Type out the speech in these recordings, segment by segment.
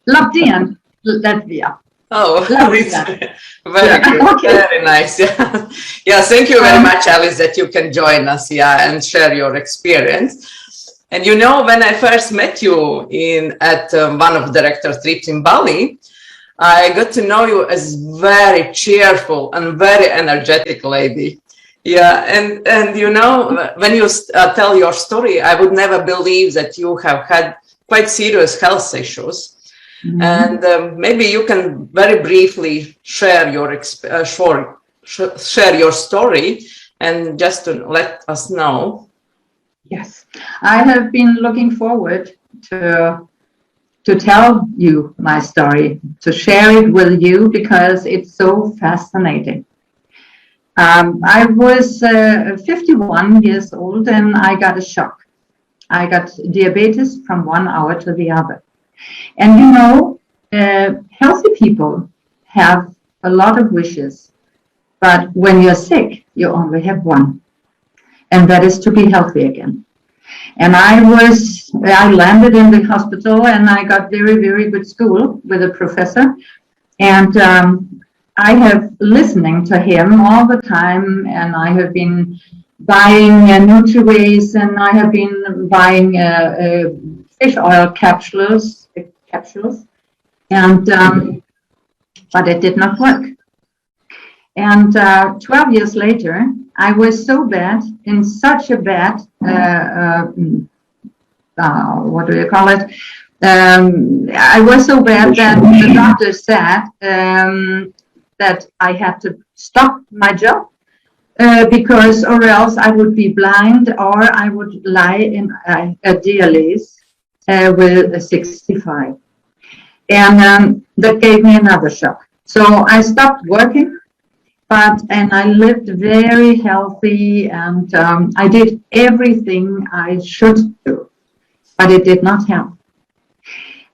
Latvia. Latvia. Oh, it's Latvia. very good. Okay. Very nice. Yeah. Yeah, thank you very much, Alice, that you can join us, yeah, and share your experience. And you know, when I first met you at one of the director's trips in Bali, I got to know you as very cheerful and very energetic lady. Yeah, and you know, when you tell your story, I would never believe that you have had quite serious health issues. Mm-hmm. And maybe you can very briefly share your share your story and just to let us know. Yes, I have been looking forward to tell you my story, to share it with you because it's so fascinating. I was 51 years old and I got a shock. I got diabetes from 1 hour to the other. And you know, healthy people have a lot of wishes, but when you're sick, you only have one, and that is to be healthy again. And I landed in the hospital and I got very, very good school with a professor. And I have listening to him all the time, and I have been buying Nutriways, and I have been buying fish oil capsules, and but it did not work. And 12 years later, I was so bad, in such a bad, what do you call it? I was so bad that the doctor said that I had to stop my job because or else I would be blind or I would lie in a dialysis with 65. And that gave me another shock. So I stopped working. And I lived very healthy, and I did everything I should do, but it did not help.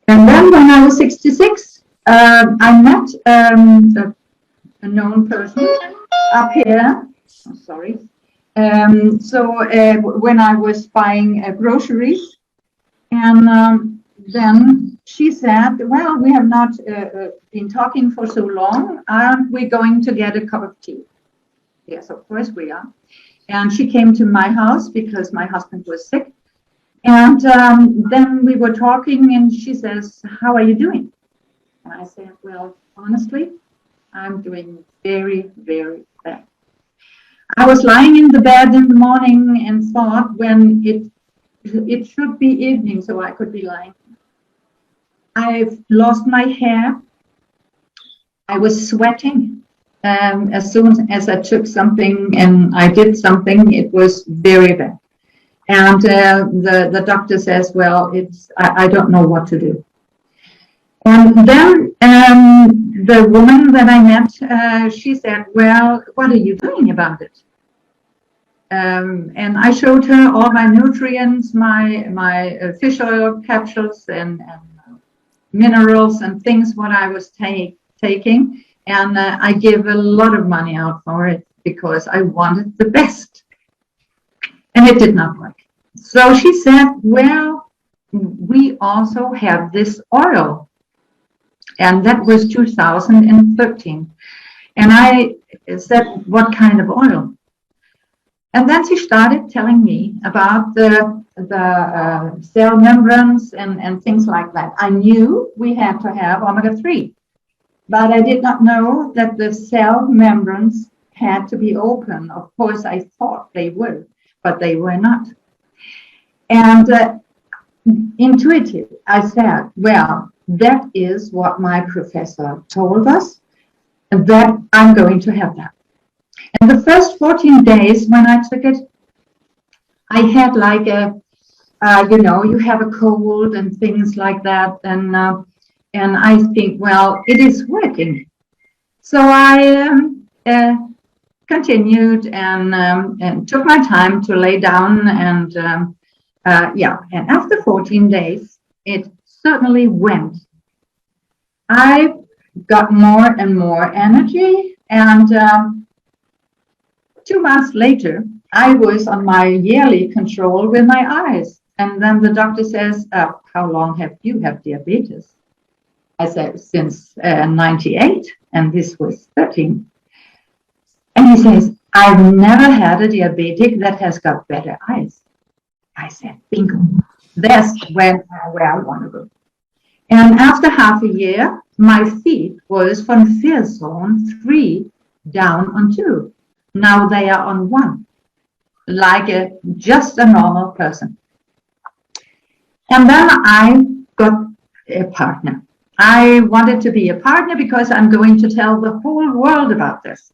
And then when I was 66, I met a known person up here. Oh, sorry. So when I was buying groceries, and then she said, well, we have not been talking for so long. Aren't we going to get a cup of tea? Yes, of course we are. And she came to my house because my husband was sick. And then we were talking and she says, how are you doing? And I said, well, honestly, I'm doing very, very bad. I was lying in the bed in the morning and thought when it should be evening so I could be lying. I've lost my hair. I was sweating. As soon as I took something and I did something, it was very bad. And the doctor says, well, I don't know what to do. And then the woman that I met, she said, well, what are you doing about it? And I showed her all my nutrients, my fish oil capsules and minerals and things what I was taking, and I gave a lot of money out for it because I wanted the best, and it did not work. So she said, well, we also have this oil, and that was 2013, and I said, what kind of oil? And then she started telling me about the cell membranes and things like that. I knew we had to have omega-3, but I did not know that the cell membranes had to be open. Of course, I thought they were, but they were not. And intuitive, I said, well, that is what my professor told us, and that I'm going to have that. And the first 14 days when I took it, I had like you have a cold and things like that. And I think, well, it is working. So I continued and took my time to lay down. And and after 14 days, it certainly went. I got more and more energy, and 2 months later, I was on my yearly control with my eyes. And then the doctor says, how long have you had diabetes? I said, since 98, and this was 13. And he says, I've never had a diabetic that has got better eyes. I said, bingo, that's where I want to go. And after half a year, my feet was from fear zone 3 down on 2. Now they are on 1, like just a normal person. And then I got a partner. I wanted to be a partner because I'm going to tell the whole world about this.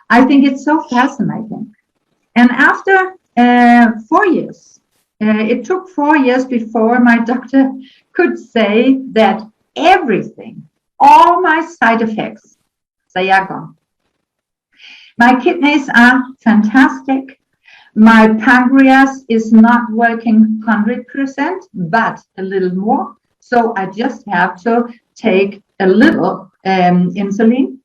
I think it's so fascinating. And after 4 years, it took 4 years before my doctor could say that everything, all my side effects, they are gone. My kidneys are fantastic. My pancreas is not working 100%, but a little more. So I just have to take a little insulin.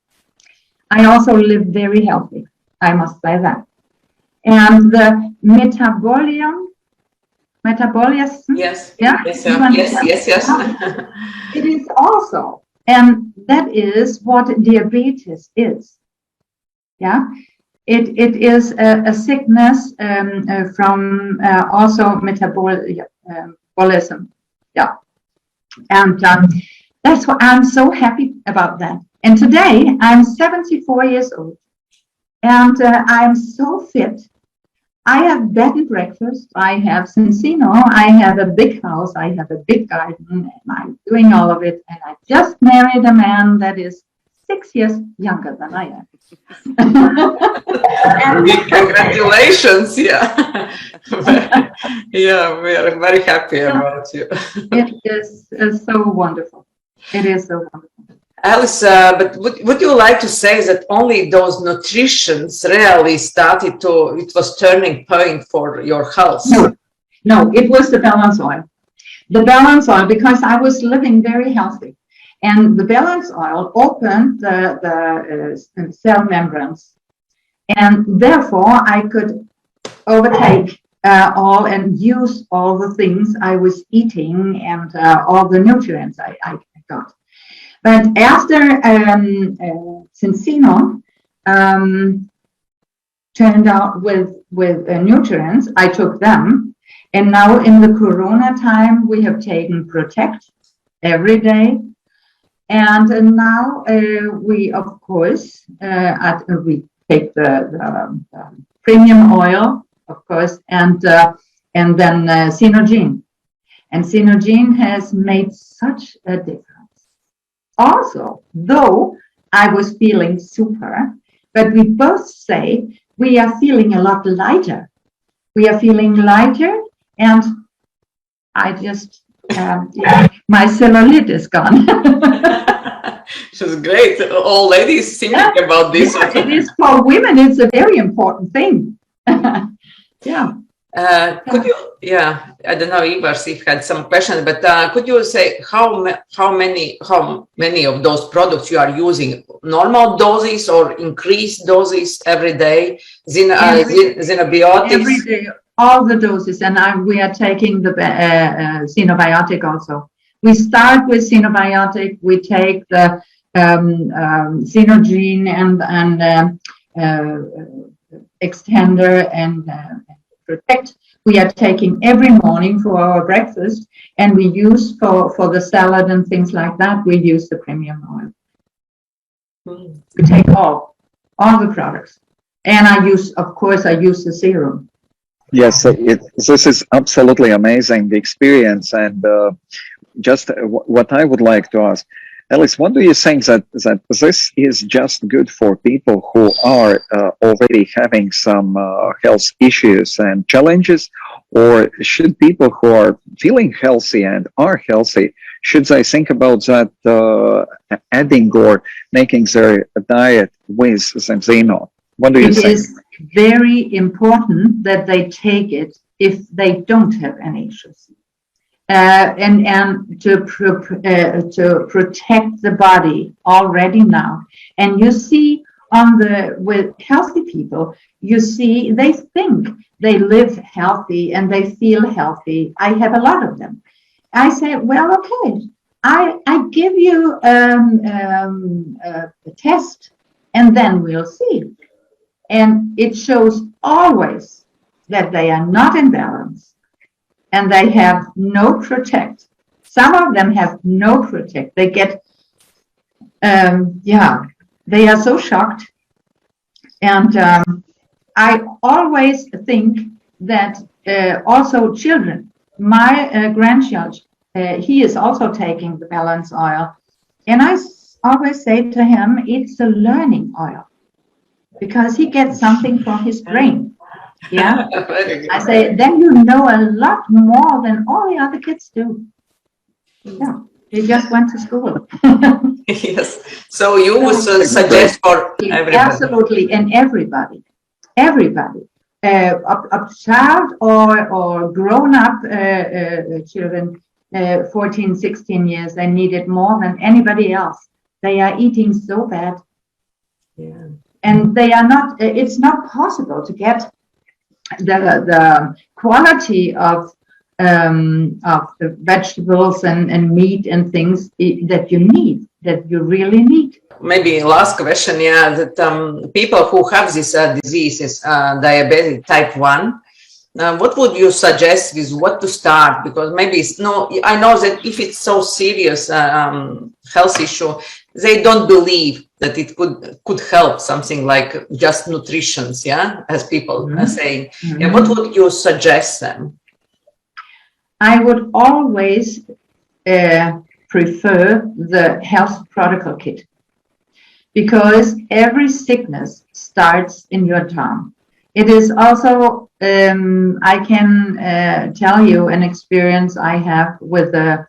I also live very healthy, I must say that. And the metabolism, yes, yeah, yes. it is also, and that is what diabetes is. Yeah, it is a sickness from also metabolism. Yeah, and that's why I'm so happy about that. And today I'm 74 years old, and I'm so fit. I have bed and breakfast. I have Zinzino. I have a big house. I have a big garden, and I'm doing all of it. And I just married a man that is 6 years younger than I am. Congratulations! Yeah, yeah, we are very happy about you. It is so wonderful. It is so wonderful. Alice, but would you like to say that only those nutritions really started to, it was turning point for your health? No, it was the balance oil. The balance oil, because I was living very healthy. And the balance oil opened the cell membranes. And therefore, I could overtake all and use all the things I was eating and all the nutrients I got. But after Zinzino turned out with nutrients, I took them. And now in the Corona time, we have taken Protect every day. And now we, of course, we take the premium oil, of course, and then Synogene. And Synogene has made such a difference. Also, though I was feeling super, but we both say we are feeling a lot lighter. We are feeling lighter, and I just, my cellulite is gone. She's great. All ladies thinking about this. Yeah, it is for women. It's a very important thing. Yeah. Could you, I don't know, Ivars, if had some questions, but could you say how many of those products you are using? Normal doses or increased doses every day? Xenobiotics? Every day, all the doses, and we are taking the xenobiotic also. We start with xenobiotic. We take the Synogene and extender and Protect. We are taking every morning for our breakfast, and we use for the salad and things like that, we use the premium oil. We take all the products. And I use the serum. Yes, this is absolutely amazing, the experience. And just what I would like to ask, Alice, what do you think that this is just good for people who are already having some health issues and challenges, or should people who are feeling healthy and are healthy, should they think about that adding or making their diet with Zinzino? What do you think? It is very important that they take it if they don't have any issues. And to protect the body already now. And you see with healthy people, you see they think they live healthy and they feel healthy. I have a lot of them. I say, well, okay, I give you a test, and then we'll see. And it shows always that they are not in balance, and they have no protect. Some of them have no protect. They get, they are so shocked. And I always think that also children, my grandchild, he is also taking the balance oil. And I always say to him, it's a learning oil, because he gets something from his brain. Yeah. I say, then you know a lot more than all the other kids do. Yeah. He just went to school. Yes. So you would suggest for everybody? Absolutely. And everybody. A child or grown-up children, 14, 16 years, they need it more than anybody else. They are eating so bad. Yeah. And they are not, it's not possible to get the quality of the vegetables and meat and things that you need, that you really need. Maybe last question, yeah, that people who have this disease, diabetes type 1, what would you suggest with what to start? Because maybe it's no, I know that if it's so serious health issue, they don't believe that it could help something like just nutrition, yeah, as people are saying. Yeah, what would you suggest them? I would always prefer the health protocol kit, because every sickness starts in your tongue. It is also, I can tell you an experience I have with a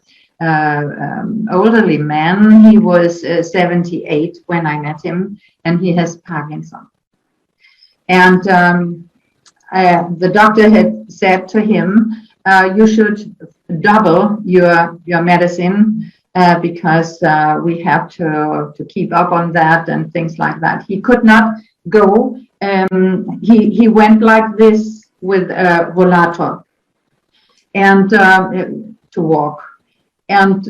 elderly man. He was 78 when I met him, and he has Parkinson. And the doctor had said to him, you should double your medicine because we have to keep up on that and things like that. He could not go. He went like this with a rollator and to walk. And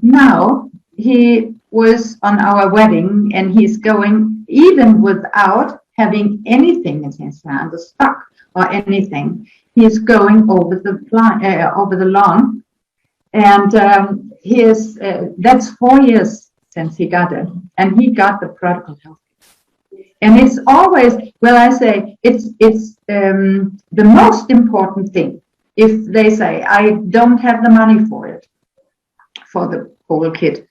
now he was on our wedding, and he's going even without having anything in his hand, a stock or anything. He's going over the lawn, and he is. That's 4 years since he got it, and he got the protocol health. And it's always, well, I say it's the most important thing. If they say I don't have the money for it, for the whole kit,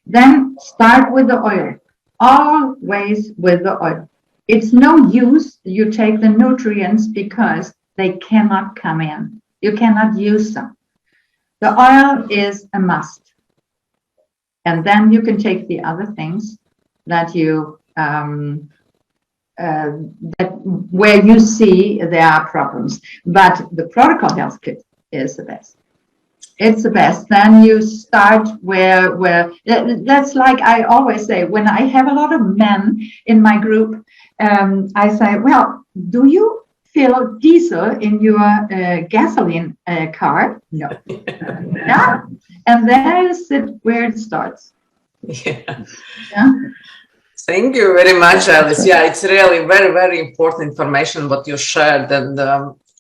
then start with the oil. Always with the oil. It's no use you take the nutrients because they cannot come in. You cannot use them. The oil is a must. And then you can take the other things that you where you see there are problems. But the protocol health kit is the best. It's the best. Then you start where that's like I always say, when I have a lot of men in my group, I say, well, do you fill diesel in your gasoline car? No. Yeah. And there is it where it starts. Yeah. Yeah. Thank you very much, Alice. Yeah, it's really very, very important information what you shared, and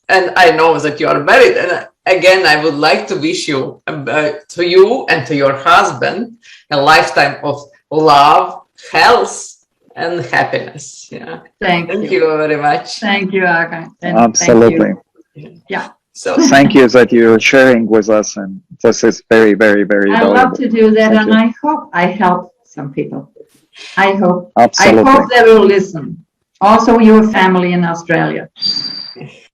I know that you are married. And again, I would like to wish you, to you and to your husband, a lifetime of love, health, and happiness. Yeah. Thank you very much. Thank you, Aga. Absolutely. Yeah. So thank you that you're sharing with us, and this is very, very, very valuable. I love to do that, and I hope I help some people. I hope. Absolutely. I hope they will listen. Also, your family in Australia. Yes.